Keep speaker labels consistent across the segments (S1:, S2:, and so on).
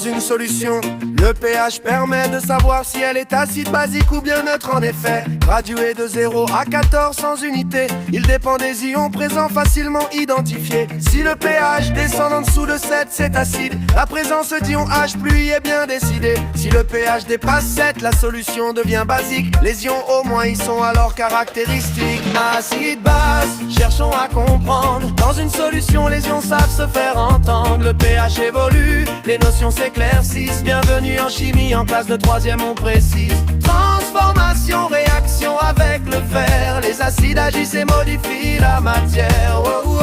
S1: une solution. Le pH permet de savoir si elle est acide, basique ou bien neutre en effet. Gradué de 0 à 14 sans unité, il dépend des ions présents facilement identifiés. Si le pH descend en dessous de 7, c'est acide. La présence d'ions H+ y est bien décidée. Si le pH dépasse 7, la solution devient basique. Les ions au moins y sont alors caractéristiques. Acide, base, cherchons à comprendre. Dans une solution, les ions savent se faire entendre. Le pH évolue, les notions s'éclaircissent. Bienvenue en chimie, en classe de 3e on précise. Transformation, réaction avec le fer. Les acides agissent et modifient la matière. Oh, oh,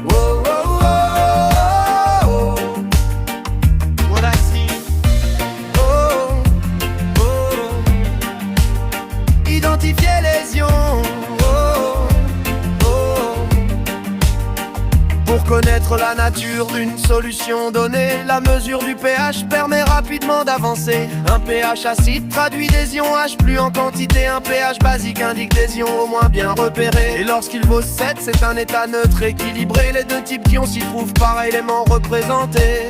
S1: oh, oh, oh, oh. What I see. Oh, oh. Identifier les ions. Pour connaître la nature d'une solution donnée, la mesure du pH permet rapidement d'avancer. Un pH acide traduit des ions H+ en quantité. Un pH basique indique des ions au moins bien repérés. Et lorsqu'il vaut 7, c'est un état neutre équilibré. Les deux types d'ions s'y trouvent par éléments représentés.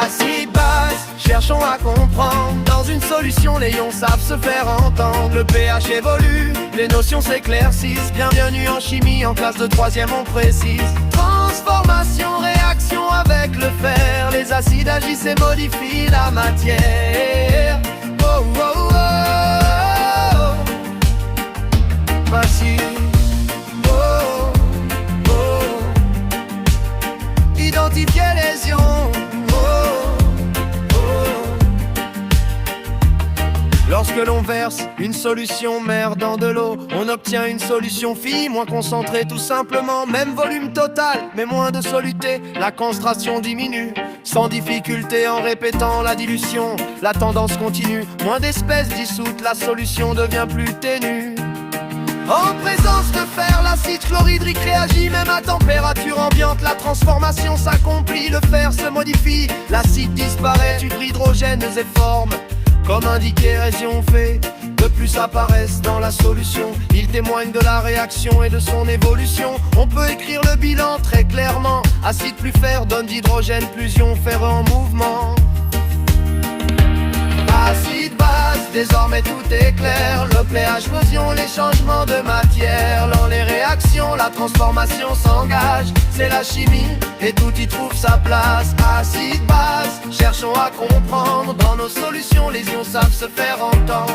S1: Acide, base, cherchons à comprendre. Dans une solution, les ions savent se faire entendre. Le pH évolue, les notions s'éclaircissent. Bienvenue en chimie, en classe de 3e on précise. Transformation, réaction avec le fer. Les acides agissent et modifient la matière. Oh, oh, oh, oh. Facile. Oh, oh. Identifier les ions. Lorsque l'on verse une solution mère dans de l'eau, on obtient une solution fine, moins concentrée tout simplement. Même volume total, mais moins de soluté, la concentration diminue. Sans difficulté en répétant la dilution, la tendance continue. Moins d'espèces dissoutes, la solution devient plus ténue. En présence de fer, l'acide chlorhydrique réagit même à température ambiante. La transformation s'accomplit, le fer se modifie. L'acide disparaît, tubes hydrogènes et formes. Comme indiqué, les ions fait, de plus apparaissent dans la solution. Ils témoignent de la réaction et de son évolution. On peut écrire le bilan très clairement. Acide plus fer donne d'hydrogène plus ions ferreux en mouvement. Acide, base, désormais tout est clair. Le pH, fusion, les changements de matière. Dans les réactions, la transformation s'engage. C'est la chimie et tout y trouve sa place. Acide, base, cherchons à comprendre. Dans nos solutions, les ions savent se faire entendre.